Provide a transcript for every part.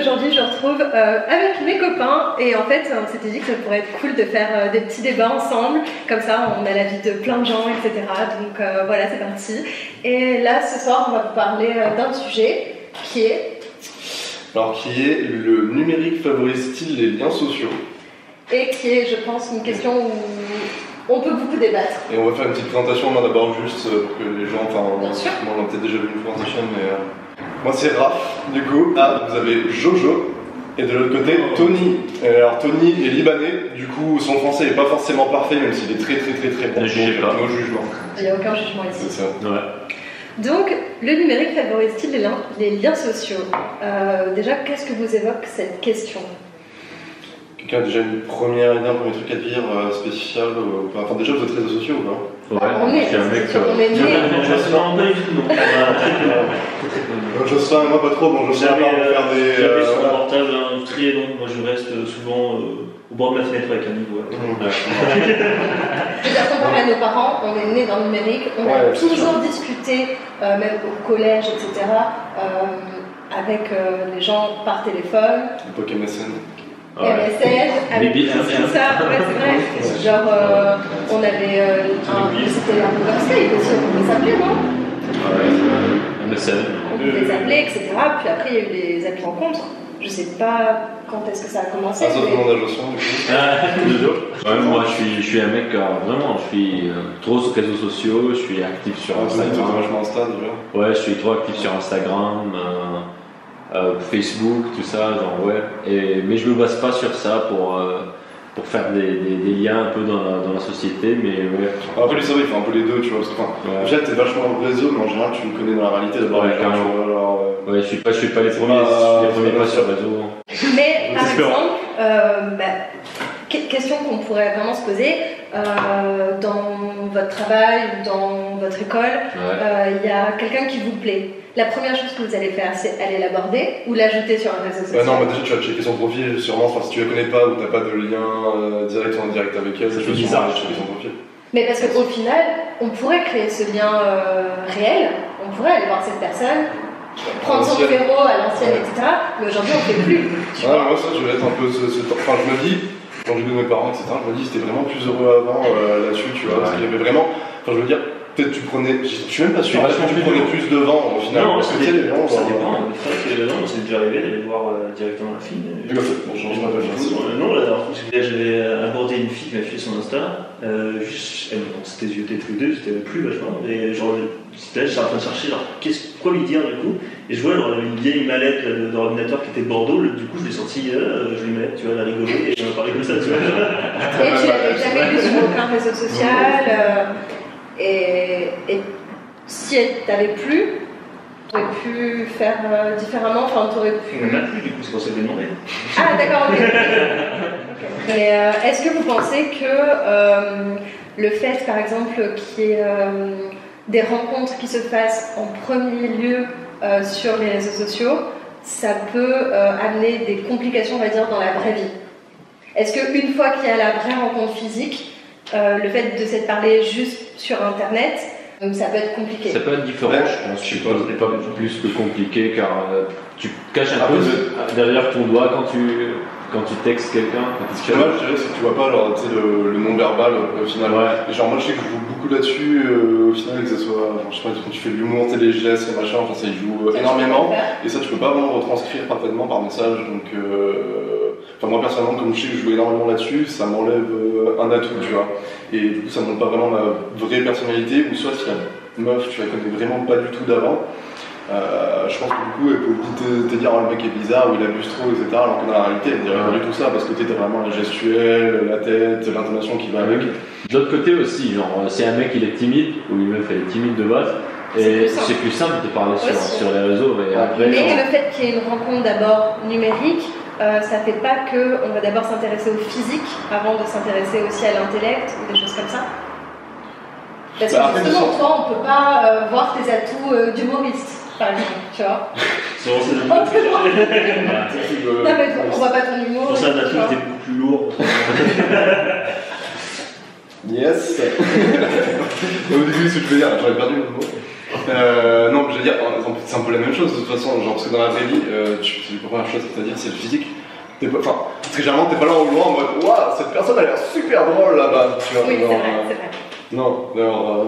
aujourd'hui je retrouve avec mes copains et en fait on s'était dit que ça pourrait être cool de faire des petits débats ensemble, comme ça on a l'avis de plein de gens, etc. Donc voilà, c'est parti. Et là ce soir on va vous parler d'un sujet qui est... Alors qui est le numérique favorise-t-il les liens sociaux? Et qui est, je pense, une question où on peut beaucoup débattre. Et on va faire une petite présentation, moi d'abord juste pour que les gens, enfin Bien sûr. moi on a peut-être déjà vu une présentation, mais moi c'est Raph, du coup. Ah, vous avez Jojo, et de l'autre côté Tony. Alors Tony est libanais, du coup son français n'est pas forcément parfait, même s'il est très bon. Ne jugez pas. No jugement. Il n'y a aucun jugement ici. C'est ça. Ouais. Donc, le numérique favorise-t-il les liens sociaux? Déjà, qu'est-ce que vous évoque cette question? Quelqu'un a déjà une première idée, un premier truc à dire spécial enfin déjà vous êtes réseaux sociaux ou pas? Ouais, on est, je suis un mec. on est né. Non, pas du tout, non. Jocelyn et moi pas trop, bon Jocelyn va faire des... J'avais sur mon portable un tri, donc moi je reste souvent au bord de ma fenêtre avec un niveau. Je veux dire, comparé à nos parents, on est né dans le numérique, on a toujours discuté, même au collège, etc., avec les gens par téléphone. L'époque MSN. MSN, avec tout ça, ouais, c'est vrai. Genre, on avait c'était un peu comme Skype aussi, on pouvait s'appeler, non? Ouais, MSN. On pouvait les appeler, etc. Puis après, il y a eu les applis rencontres. Je sais pas quand est-ce que ça a commencé. Ah, ça demande à Jocelyn, du coup. Ouais, moi je suis un mec, vraiment, je suis trop sur les réseaux sociaux, je suis actif sur Instagram. Vachement Insta déjà. Ouais, je suis trop actif sur Instagram, Facebook, tout ça, genre ouais. Mais je me base pas sur ça pour faire des liens un peu dans la société, mais ouais. Après, lui, c'est vrai, il fait un peu les deux, tu vois. Parce que, déjà, t'es vachement au réseau, mais en général, tu le connais dans la réalité d'abord. Ouais, carrément. Ouais, je suis pas les premiers pas sur réseau. Mais par exemple, question qu'on pourrait vraiment se poser, dans votre travail ou dans votre école, il y a quelqu'un qui vous plaît. La première chose que vous allez faire, c'est aller l'aborder ou l'ajouter sur un réseau social. Non, mais déjà tu vas checker son profil, sûrement, si tu la connais pas ou t'as pas de lien direct ou indirect avec elle, c'est bizarre de checker son profil. Mais parce qu'au final, on pourrait créer ce lien réel, on pourrait aller voir cette personne, prendre son numéro à l'ancienne, etc. Mais aujourd'hui, on ne fait plus. Moi, ça, je vais être un peu enfin, je me dis, quand j'ai vu mes parents, etc., je me dis, c'était vraiment plus heureux avant là-dessus, tu vois, parce qu'il y avait vraiment. Enfin, je veux dire, peut-être tu prenais. Je suis même pas sûr, peut-être que tu prenais plus de vent au final. Non, parce que tu sais, les gens. Ça dépend. C'est déjà arrivé d'aller voir directement la fille. Bon, je change pas de chose. Non, la dernière fois, j'avais abordé une fille qui m'a fait son Insta. Juste, on s'était zioté tous les deux, c'était plus vachement. Et genre, j'étais en train de chercher, genre, quoi lui dire du coup. Et je vois genre, une vieille mallette d'ordinateur qui était de Bordeaux. Du coup, je l'ai sorti, jolie mallette, tu vois, elle a rigolé. Et je me parlais comme ça, tu vois. Et tu l'avais jamais vu sur aucun réseau social. Et si elle t'avait plu, tu aurais pu faire différemment, enfin tu aurais pu... Elle m'a plu du coup, c'est pour ça que j'ai demandé. Ah d'accord, ok. Mais est-ce que vous pensez que le fait par exemple qu'il y ait des rencontres qui se fassent en premier lieu sur les réseaux sociaux, ça peut amener des complications, on va dire, dans la vraie vie? Est-ce qu'une fois qu'il y a la vraie rencontre physique, le fait de s'être parlé juste sur internet, ça peut être compliqué. Ça peut être différent, je pense. Je pense que c'est pas plus que compliqué car tu caches un peu derrière ton doigt quand tu textes quelqu'un. Moi je dirais c'est que tu vois pas alors, le non-verbal au final. Ouais. Et genre moi je sais que je joue beaucoup là-dessus au final, que ce soit, je sais pas, quand tu fais de l'humour, les gestes, les machins, enfin ça y joue énormément. Et ça tu peux pas vraiment retranscrire parfaitement par message. Donc moi personnellement comme je sais que je joue énormément là-dessus, ça m'enlève un atout, tu vois. Et du coup ça montre pas vraiment ma vraie personnalité, ou soit si la meuf tu la connais vraiment pas du tout d'avant. Je pense que du coup elle peut te dire le mec est bizarre ou il abuse trop, etc. Alors que dans la réalité elle dirait pas du tout ça, parce que t'as vraiment la gestuelle, la tête, l'intonation qui va avec. De l'autre côté aussi, genre si un mec il est timide ou une meuf elle est timide de base, et c'est plus simple de parler sur les réseaux. Mais le fait qu'il y ait une rencontre d'abord numérique, ça fait pas qu'on va d'abord s'intéresser au physique avant de s'intéresser aussi à l'intellect ou des choses comme ça? Parce que justement, toi, on peut pas voir tes atouts d'humoriste, par exemple, tu vois. C'est vraiment Non, mais on voit pas ton humour. Pour ça, l'atout était beaucoup plus lourd. Yes. Au début, ce que je veux dire, j'aurais perdu le mot. Non, veux dire, c'est un peu la même chose de toute façon, genre parce que dans la vraie vie, la première chose que tu vas dire, c'est le physique. Parce que généralement, t'es pas là au loin en mode waouh, cette personne a l'air super drôle là-bas. Tu vois, oui, c'est vrai. Non, alors,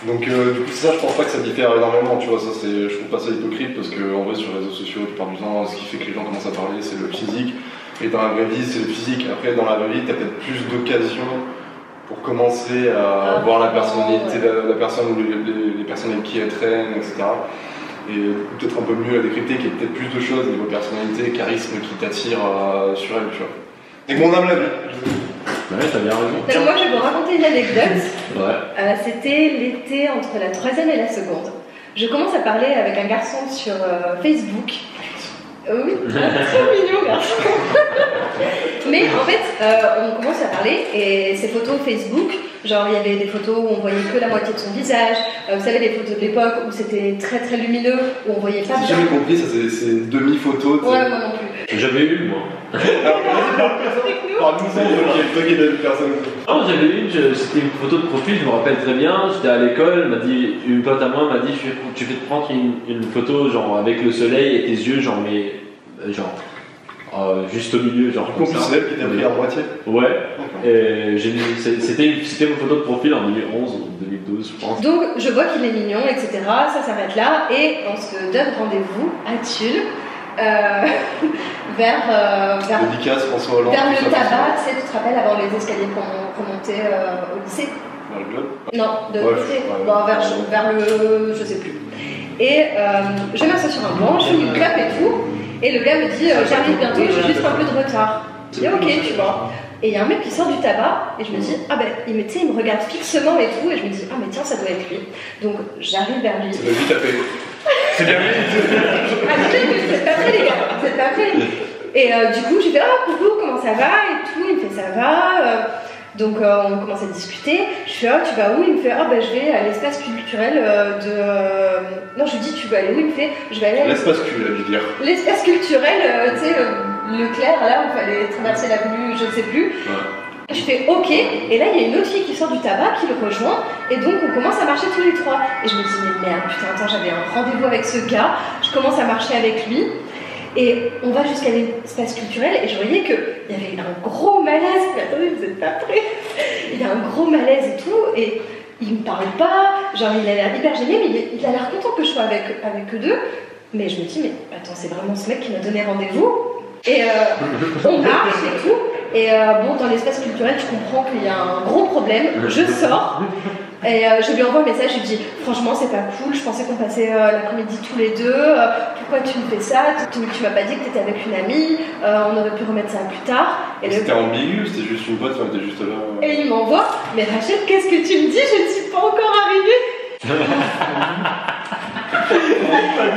donc du coup, ça, je pense pas que ça diffère énormément, tu vois, ça, je trouve pas ça hypocrite parce qu'en vrai, sur les réseaux sociaux, tu parles du temps, ce qui fait que les gens commencent à parler, c'est le physique, et dans la vraie vie, c'est le physique. Après, dans la vraie vie, t'as peut-être plus d'occasions pour commencer à voir la personnalité, la personne ou les personnes avec qui elle traîne, etc. Et peut-être un peu mieux à décrypter, qu'il y ait peut-être plus de choses niveau personnalité, charisme qui t'attirent sur elle, tu vois. Et mon âme la vie. Ouais, t'as bien raison. Donc, moi, je vais vous raconter une anecdote. Ouais. C'était l'été entre la 3e et la 2e. Je commence à parler avec un garçon sur Facebook. Oui, trop mignon garçon. Mais en fait, on commence à parler et ces photos Facebook, genre il y avait des photos où on voyait que la moitié de son visage. Vous savez, les photos de l'époque où c'était très très lumineux, où on voyait pas bien. J'ai jamais compris, ça c'est demi-photos. Ouais, moi non plus. J'avais eu, moi. Parle-nous ça, toi qui es une personne. Non, j'avais eu, c'était une photo de profil, je me rappelle très bien. J'étais à l'école, m'a dit, une pote à moi m'a dit, tu fais te prendre une photo genre avec le soleil et tes yeux, genre, mais genre. Juste au milieu, genre. Du coup, c'est elle qui t'a pris à moitié. Ouais. Et c'était une photo de profil en 2011 ou 2012, je pense. Donc, je vois qu'il est mignon, etc. Ça s'arrête là et on se donne rendez-vous à Tulle. vers Dédicace, François Hollande. vers le tabac, tu sais, tu te rappelles avant les escaliers qu'on montait au lycée? Vers le globe. Non, de lycée. Bon, vers le. Je sais plus. Et je m'assois sur un banc, je fume une clope et tout. Et le gars me dit j'arrive bientôt, j'ai juste un peu de retard. Je dis ok, tu vois. Et il y a un mec qui sort du tabac et je me dis ah ben il me regarde fixement et tout et je me dis ah mais tiens ça doit être lui. Donc j'arrive vers lui. Ça doit vite taper. C'est bien lui. Ah vous êtes pas prêts les gars, vous êtes pas prêts. Et du coup j'ai fait ah coucou comment ça va et tout, il me fait ça va. Donc on commence à discuter, je fais ah tu vas où? Il me fait ah bah je vais à l'espace culturel de... Non je lui dis tu vas aller où? Il me fait je vais aller à l'espace cul, il a dû dire. L'espace culturel, tu sais, Leclerc là où il fallait traverser l'avenue, je ne sais plus. Ouais. Je fais ok, et là il y a une autre fille qui sort du tabac, qui le rejoint, et donc on commence à marcher tous les trois. Et je me dis mais merde, putain attends j'avais un rendez-vous avec ce gars, je commence à marcher avec lui. Et on va jusqu'à l'espace culturel et je voyais qu'il y avait un gros malaise. Mais attendez, vous n'êtes pas prêts? Il y a un gros malaise et tout. Et il me parle pas. Genre, il a l'air hyper gêné, mais il a l'air content que je sois avec eux deux. Mais je me dis, mais attends, c'est vraiment ce mec qui m'a donné rendez-vous. Et on marche et tout. Et bon, dans l'espace culturel, je comprends qu'il y a un gros problème. Je sors. Et je lui envoie un message, je lui dis franchement c'est pas cool, je pensais qu'on passait l'après-midi tous les deux, pourquoi tu me fais ça, tu m'as pas dit que t'étais avec une amie, on aurait pu remettre ça plus tard. Et c'était ambigu, c'était juste une pote, t'es juste là. Et il m'envoie, mais Rachel qu'est-ce que tu me dis, je ne suis pas encore arrivée.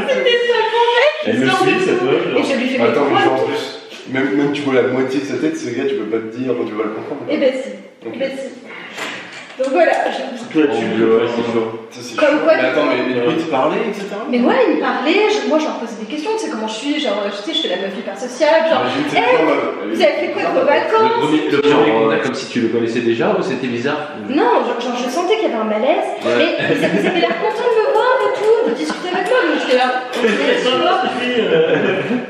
C'était ça mon mec. Elle me suit cette meuf. Et je lui fais attends, mais genre en plus, même tu vois la moitié de sa tête, ce gars tu peux pas te dire, tu vas le comprendre. Eh ben si, okay. Eh ben si. Donc voilà, c'est chaud. Comme quoi, mais attends, mais lui il te parlait, etc. Mais ouais, il me parlait, moi je leur posais des questions, tu sais comment je suis, genre, tu sais, je fais la meuf hyper sociable, genre, vous avez fait quoi de vos vacances? Le premier comme si tu le connaissais déjà ou c'était bizarre? Non, genre je sentais qu'il y avait un malaise, mais ils avaient l'air contents de me voir et tout, de discuter avec moi, donc j'étais là.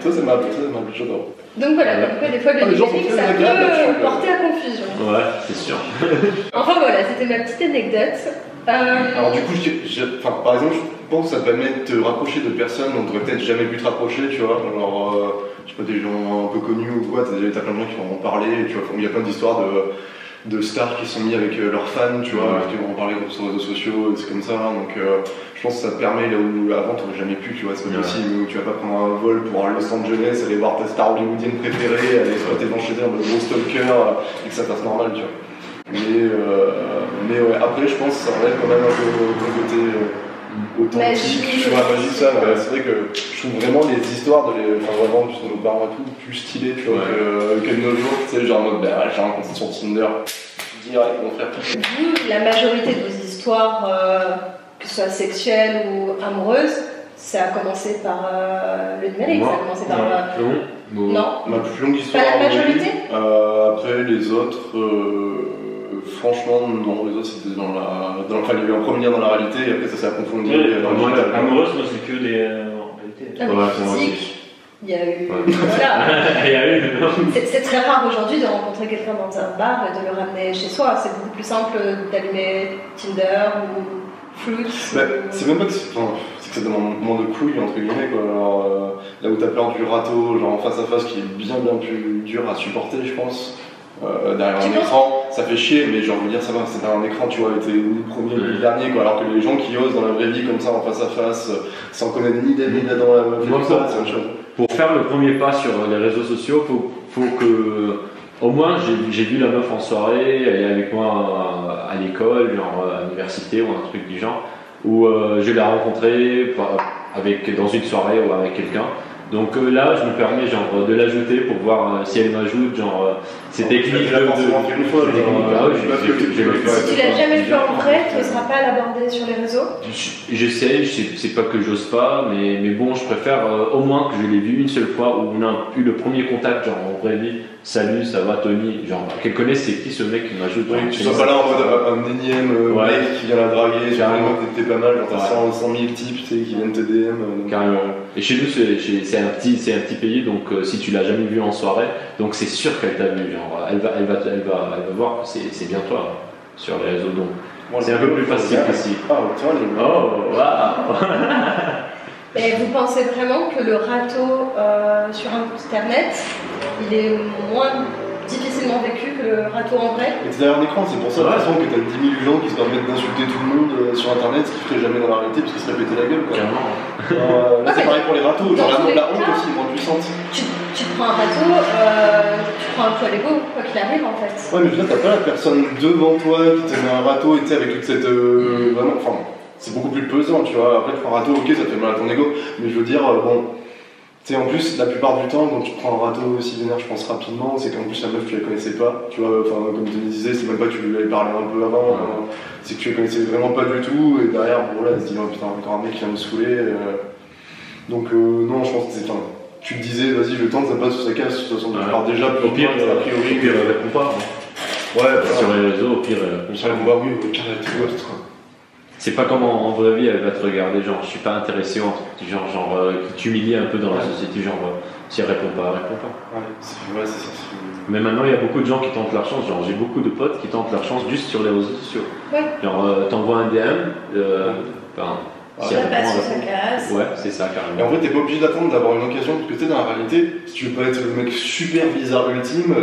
Ça c'est marrant, j'adore. Donc voilà, donc des fois le numérique ça peut porter à confusion. Ouais, c'est sûr. Enfin voilà, c'était ma petite anecdote. Alors du coup, par exemple, je pense que ça te permet de te rapprocher de personnes dont tu n'aurais peut-être jamais pu te rapprocher, tu vois. Alors, je sais pas, des gens un peu connus ou quoi, t'as plein de gens qui vont en parler, tu vois. Il y a plein d'histoires de stars qui sont mis avec leurs fans, tu vois, qui vont en parler sur les réseaux sociaux, c'est comme ça. Donc je pense que ça te permet là où avant tu n'aurais jamais pu, tu vois, c'est pas possible, où tu vas pas prendre un vol pour Los Angeles, aller voir ta star hollywoodienne préférée, aller exploiter dans chez elle en mode gros stalker, et que ça passe normal, tu vois. Mais ouais, après je pense que ça relève quand même un peu le côté authentique, tu vois, magique, ça. C'est vrai que je trouve vraiment les histoires vraiment de nos parents et tout plus stylées, tu vois, que de nos jours, tu sais, genre en mode j'ai rencontré sur Tinder direct mon frère. La majorité de vos histoires, que ce soit sexuelles ou amoureuses, ça a commencé par le numérique, ça a commencé par... Non. Ma plus longue histoire. Pas la majorité après les autres... franchement, non, les autres c'était enfin, il y a eu un premier lien dans la réalité et après ça s'est approfondi dans le Moi, digital. amoureuse, moi c'est que des. En réalité. Ah, mais Ouais, c'est moi physique, il y a eu. Voilà. Il y a eu. C'est très rare aujourd'hui de rencontrer quelqu'un dans un bar et de le ramener chez soi. C'est beaucoup plus simple d'allumer Tinder ou Fruits. Bah, c'est même pas que c'est que ça demande moins de couilles entre guillemets quoi. Alors, là où t'as peur du râteau, genre en face à face, qui est bien plus dur à supporter, je pense. Derrière un écran, ça fait chier, mais genre, je veux dire, ça va, c'est un écran, tu vois, t'es ni le premier ni le dernier, quoi. Alors que les gens qui osent dans la vraie vie comme ça, en face à face, sans connaître ni d'elle ni d'elle dans la vraie vie, c'est autre chose. Pour faire le premier pas sur les réseaux sociaux, faut que. Au moins, j'ai vu la meuf en soirée, elle est avec moi à l'école, genre à l'université ou un truc du genre, où je l'ai rencontrée dans une soirée ou avec quelqu'un. Donc là, je me permets genre de l'ajouter pour voir si elle m'ajoute, genre ces techniques de. Une fois, Si tu l'as jamais vu en vrai, tu n'oseras pas l'aborder sur les réseaux. J'essaie, c'est pas que j'ose pas, mais bon, je préfère au moins que je l'ai vu une seule fois où on a eu le premier contact, genre en vraie vie. Salut, ça va Tony, genre qu'elle connaisse c'est qui ce mec qui m'ajoute. Oui, tu sois pas là en mode un énième mec qui vient la draguer, sur un mode t'es pas mal, genre t'as 100 000 types qui viennent te DM. Carrément. Et chez nous c'est un petit pays, donc si tu l'as jamais vu en soirée, donc c'est sûr qu'elle t'a vu, genre elle va voir que c'est bien toi sur les réseaux, donc c'est un peu plus facile qu'ici. Oh waouh. Et vous pensez vraiment que le râteau sur Internet, il est moins difficilement vécu que le râteau en vrai? Et c'est derrière un écran, c'est pour ça de toute façon que t'as 10 000 gens qui se permettent d'insulter tout le monde sur internet, ce qu'ils feraient jamais dans la réalité parce qu'ils se répétaient la gueule quoi. Là c'est pareil pour les râteaux, genre la honte aussi est moins puissante. Tu prends un râteau, tu prends un poids Lego, quoi qu'il arrive en fait. Ouais mais je veux dire, t'as pas la personne devant toi qui te met un râteau et tu sais avec toute cette. Vraiment, enfin, c'est beaucoup plus pesant tu vois. Après tu prends un râteau, ok ça te fait mal à ton ego, mais je veux dire, bon. Tu sais, en plus, la plupart du temps, quand tu prends un râteau aussi vénère, je pense rapidement, c'est qu'en plus la meuf tu la connaissais pas, tu vois, enfin comme tu me disais, c'est même pas que tu lui avais parlé un peu avant, c'est que tu la connaissais vraiment pas du tout, et derrière, bon là, elle se dit, oh putain, encore un mec qui vient me saouler, donc non, je pense que c'est, enfin, tu te disais, vas-y, le temps que ça passe ou ça casse, de toute façon, alors déjà, au pire, a priori, elle répond pas. Ouais, sur les réseaux, au pire, ça répond pas, oui, au pire, elle te ghost, quoi. C'est pas comme en vraie vie, elle va te regarder, genre je suis pas intéressé en truc du genre qui t'humilie un peu dans la société, genre si elle répond pas, elle répond pas. Ouais, c'est ça. Mais maintenant il y a beaucoup de gens qui tentent leur chance, genre j'ai beaucoup de potes qui tentent leur chance juste sur les réseaux sociaux. Ouais. Genre t'envoies un DM, si elle passe sur sa casse. Ouais, c'est ça carrément. Et en vrai, t'es pas obligé d'attendre d'avoir une occasion, parce que tu sais, dans la réalité, si tu veux pas être le mec super bizarre ultime,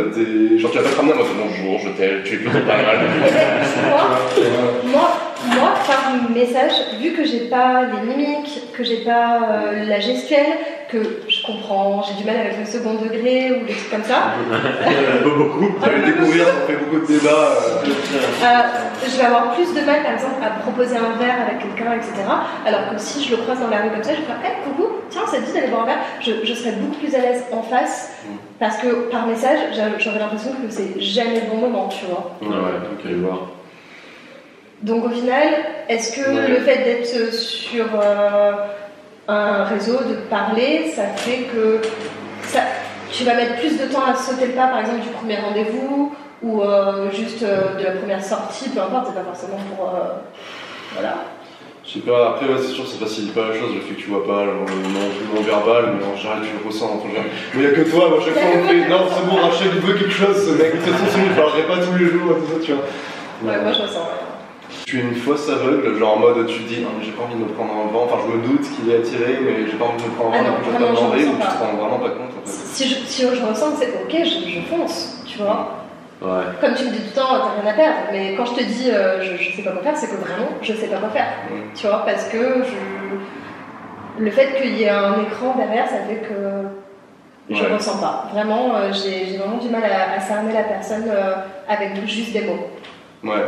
genre tu vas pas te ramener à moi, bonjour, je t'aime, tu es plutôt pas mal. Moi, par message, vu que j'ai pas les mimiques, que j'ai pas la gestuelle, que je comprends, j'ai du mal avec le second degré ou des trucs comme ça. Beaucoup. Tu vas le découvrir, ça fait beaucoup de débats. Je vais avoir plus de mal, par exemple, à proposer un verre avec quelqu'un, etc. Alors que si je le croise dans la rue comme ça, je vais faire hey, coucou, tiens, ça te dit d'aller boire un verre. Je serais beaucoup plus à l'aise en face parce que par message, j'aurais l'impression que c'est jamais le bon moment, tu vois. Ouais, ok, je vois. Donc au final, est-ce que le fait d'être sur un réseau, de parler, ça fait que tu vas mettre plus de temps à sauter le pas, par exemple, du premier rendez-vous ou juste de la première sortie, peu importe, c'est pas forcément pour... voilà. Je sais pas, après ouais, c'est sûr que ça facilite pas la chose, le fait que tu vois pas le non verbal, mais en général tu le ressens. Enfin, mais y'a que toi, à chaque fois on fait non c'est bon, Rachel il veut quelque chose, ce mec, de toute façon sinon je parlerai pas tous les jours, tout ça tu vois. Ouais, moi je ressens. Tu es une fausse aveugle, genre en mode tu te dis non mais j'ai pas envie de me prendre un vent, enfin je me doute qu'il est attiré mais j'ai pas envie de me prendre un vent, donc je vais pas demander ou tu te rends vraiment pas compte en fait. Si je ressens que c'est ok, je fonce, tu vois. Ouais. Comme tu me dis tout le temps, t'as rien à perdre, mais quand je te dis je sais pas quoi faire, c'est que vraiment je sais pas quoi faire. Tu vois, parce que le fait qu'il y ait un écran derrière, ça fait que je ressens pas. Vraiment, j'ai vraiment du mal à cerner la personne avec juste des mots. Ouais.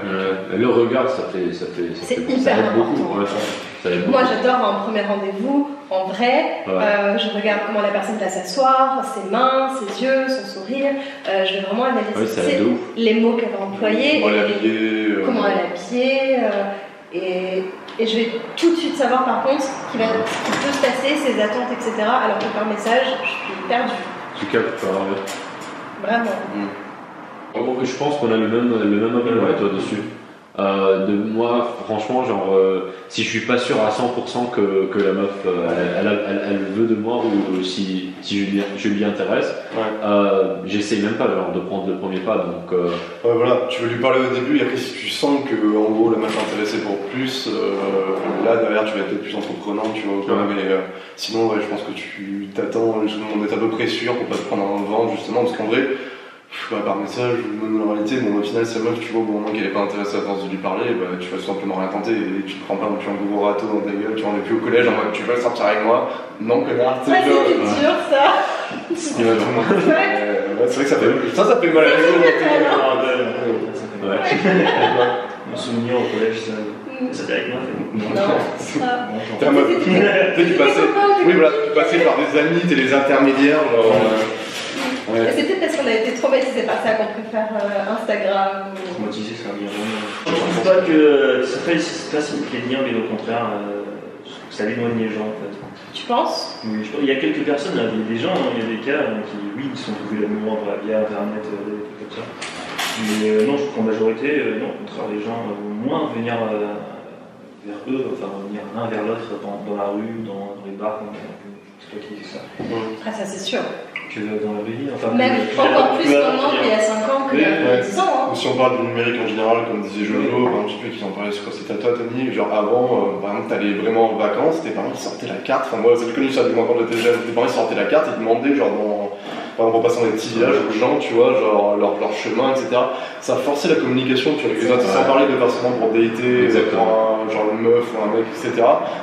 Le regard, ça c'est hyper important. Moi, j'adore un premier rendez-vous en vrai. Je regarde comment la personne va s'asseoir, ses mains, ses yeux, son sourire. Je vais vraiment analyser les mots qu'elle va employer, comment elle est habillée. Et je vais tout de suite savoir par contre ce qui peut se passer, ses attentes, etc. Alors que par message, je suis perdue. Tu captes pas, Vraiment. Je pense qu'on a le même avis, ouais, toi, dessus. Moi, franchement, genre, si je suis pas sûr à 100% que la meuf, elle veut de moi ou si je lui intéresse, j'essaye même pas genre, de prendre le premier pas. Donc, voilà, tu veux lui parler au début et après si tu sens que en gros la meuf est intéressée pour plus, là derrière tu vas être peut-être plus entreprenant, tu vois. Quoi, mais sinon, ouais, je pense que tu t'attends, on est à peu près sûr pour pas te prendre un vent justement, parce qu'en vrai. Par message ou même en réalité, bon, au final, sa meuf, tu vois, au moment qu'elle est pas intéressée à force de lui parler, bah, tu vas simplement rien tenter et tu te prends pas non plus un gros râteau dans ta gueule, tu en es plus au collège en mode tu veux sortir avec moi? Non, connard, c'est dur ça! C'est vrai que ça fait mal à l'ego. Mon souvenir au collège, c'était avec moi. Non, t'es en mode. Tu passais par des amis, t'es les intermédiaires. C'est peut-être parce qu'on a été traumatisés par ça qu'on préfère Instagram. Traumatisé, ça revient vraiment. Je pense pas que ça facilite les liens, mais au contraire, ça éloigne les gens en fait. Tu penses? Il y a quelques personnes, il y a des gens, il y a des cas qui, oui, ils sont trouvés l'amour via internet, des trucs comme ça. Mais non, je trouve qu'en majorité, non, au contraire, les gens vont moins venir vers eux, enfin venir l'un vers l'autre dans la rue, dans les bars, c'est toi qui dis ça. Ah, ça c'est sûr. Que dans la vraie vie. Enfin, même encore plus maintenant qu'il y a 5 ans qu'il y a 10 ans. Hein. Si on parle du numérique en général, comme disait Jojo, un petit peu qui en parlait, je crois que c'était à toi, Tony, genre avant, par exemple, t'allais vraiment en vacances, tes parents ils sortaient la carte, enfin moi j'ai connu ça du moment quand j'étais jeune, tes parents ils sortaient la carte, ils demandaient genre par exemple en passant dans des petits villages aux gens, tu vois, genre leur chemin, etc. Ça forçait la communication, tu vois, avec les autres, sans parler de forcément pour dater, pour genre une meuf ou un mec, etc.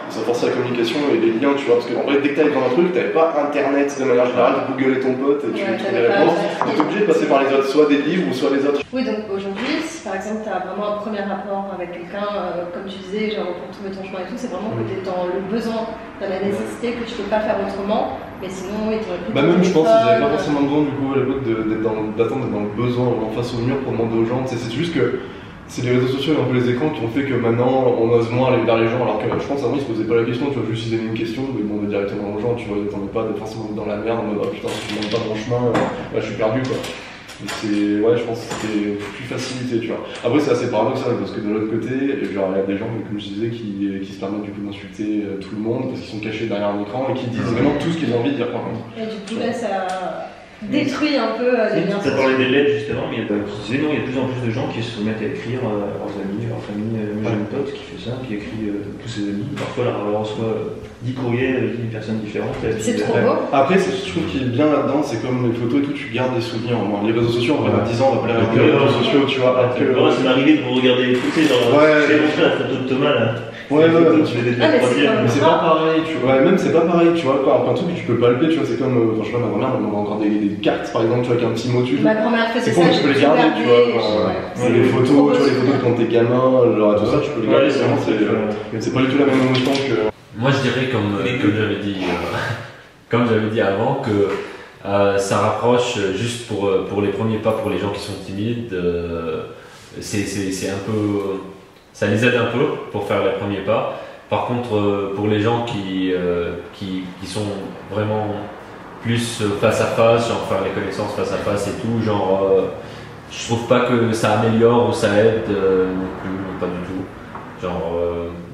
Ça forçait la communication et les liens, tu vois, parce qu'en vrai, dès que t'avais besoin d'un truc, t'avais pas internet de manière générale, Google et ton pote, et tu trouvais les réponses. Donc t'es obligé de passer par les autres, soit des livres ou soit les autres. Oui, donc aujourd'hui, si par exemple t'as vraiment un premier rapport avec quelqu'un, comme tu disais, genre pour trouver ton chemin et tout, c'est vraiment que t'es dans le besoin, dans la nécessité, que tu peux pas faire autrement, mais sinon, oui, t'aurais pu. Même, je pense qu'ils n'avaient pas forcément besoin du coup à l'époque d'attendre d'être dans le besoin, en face au mur pour demander aux gens. C'est juste que c'est les réseaux sociaux et un peu les écrans qui ont fait que maintenant on ose moins aller vers les gens, alors que je pense avant ils se posaient pas la question, tu vois, juste ils avaient une question, ils demandaient directement aux gens, tu vois, ils n'attendaient pas d'être forcément dans la merde en mode oh putain, si tu ne demandes pas mon chemin, là je suis perdu quoi. Et ouais, je pense que c'était plus facilité, tu vois. Après, c'est assez paradoxal parce que de l'autre côté, genre, il y a des gens, comme je disais, qui se permettent du coup d'insulter tout le monde parce qu'ils sont cachés derrière un écran et qui disent vraiment tout ce qu'ils ont envie de dire par contre. Et du coup, là, ça détruit un peu les liens. Tu as parlé des lettres justement, mais il y a de plus en plus de gens qui se mettent à écrire à leurs amis, leur famille. J'ai un pote qui fait ça, qui écrit tous ses amis. Parfois, elle reçoit 10 courriers, 10 personnes différentes. C'est trop beau. Après, je trouve qu'il est bien là-dedans, c'est comme les photos et tout, tu gardes des souvenirs. Les réseaux sociaux, on va à 10 ans, on va pas les réseaux sociaux, tu vois. Ça m'est arrivé de vous regarder les photos, genre, j'ai montré la photo de Thomas là. Ouais, mais c'est pas pareil, tu vois. Même c'est pas pareil, tu vois. Un truc que tu peux palper, tu vois. C'est comme, je sais pas, ma grand-mère elle m'envoie encore des cartes, par exemple, tu vois, avec un petit mot dessus. Ma grand-mère faisait ça. Tu peux les garder, tu vois. Les photos, tu vois, les photos de quand t'es gamin, genre tout ça, tu peux les garder. C'est pas du tout la même émotion que. Moi, je dirais comme j'avais dit avant que ça rapproche juste pour les premiers pas pour les gens qui sont timides. C'est un peu. Ça les aide un peu pour faire les premiers pas. Par contre, pour les gens qui sont vraiment plus face à face, genre faire les connaissances face à face et tout, genre, je trouve pas que ça améliore ou ça aide non plus, pas du tout. Genre,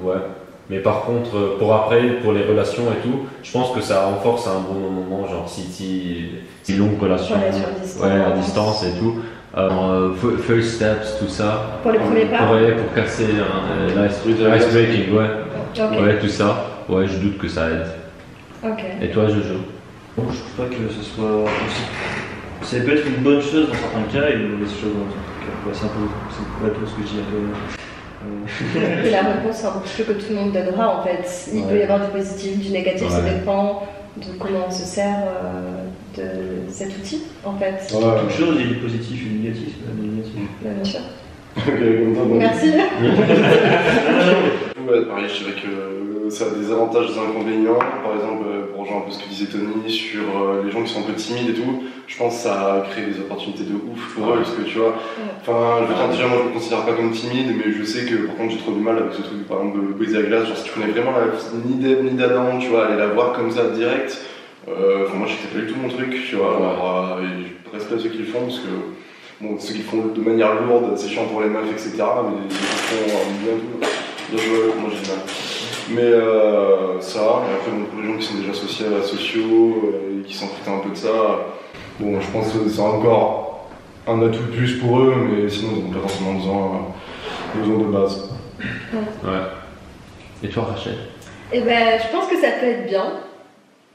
ouais. Mais par contre, pour les relations et tout, je pense que ça renforce à un bon moment, genre si longue relation, à distance et tout. First steps, tout ça. Pour les premiers pas. Pour casser l'ice breaking, ouais. Okay. Ouais, tout ça. Ouais, je doute que ça aide. Okay. Et toi, Jojo? Bon, je trouve pas que ce soit. Ça peut être une bonne chose dans certains cas et une mauvaise chose dans d'autres cas. Ouais, c'est un peu ce que je dis un peu. La réponse, c'est un petit peu que tout le monde donnera en fait. Il peut y avoir du positif, du négatif, ça dépend de comment on se sert de cet outil en fait. Toute chose, il y a du positif et du négatif. Bien sûr. Okay, merci. Ouais, pareil, je dirais que ça a des avantages et des inconvénients. Par exemple, pour rejoindre un peu ce que disait Tony sur les gens qui sont un peu timides et tout, je pense que ça crée des opportunités de ouf pour eux, parce que tu vois, enfin, je veux dire, déjà, moi je me considère pas comme timide, mais je sais que par contre j'ai trop du mal avec ce truc, par exemple, de briser la glace. Genre, si tu connais vraiment ni d'Ève ni d'Adam, tu vois, aller la voir comme ça direct, moi je sais que c'est pas du tout mon truc, tu vois, alors, je reste à ceux qui le font, parce que Bon, ceux qui font de manière lourde, c'est chiant pour les meufs, etc. Mais ceux qui font bien joué, moi j'ai du mal. Mais ça, et après bon, pour les gens qui sont déjà sociaux et qui s'en foutent un peu de ça, bon, je pense que c'est encore un atout de plus pour eux, mais sinon ils n'ont pas forcément besoin de base. Ouais. Et toi, Rachel? Eh ben, je pense que ça peut être bien.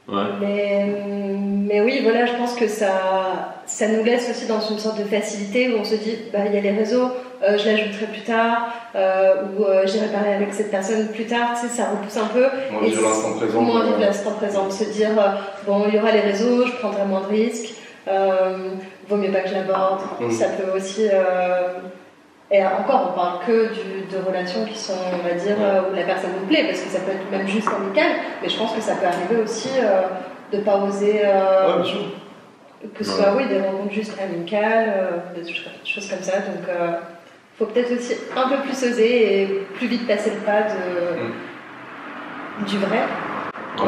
Ouais. Mais oui, voilà, je pense que ça nous laisse aussi dans une sorte de facilité où on se dit, bah, il y a les réseaux, je l'ajouterai plus tard, ou j'irai parler avec cette personne plus tard, tu sais, ça repousse un peu. Moins vivre l'instant présent. Moins vivre l'instant présent, de se dire, bon, il y aura les réseaux, je prendrai moins de risques, vaut mieux pas que je l'aborde. Ça peut aussi... Et encore, on parle que de relations qui sont, on va dire, où la personne nous plaît, parce que ça peut être même juste amical, mais je pense que ça peut arriver aussi de ne pas oser, Ouais, bien sûr. que ce soit des rencontres juste amicales, des choses comme ça. Donc, faut peut-être aussi un peu plus oser et plus vite passer le pas du vrai. Ouais.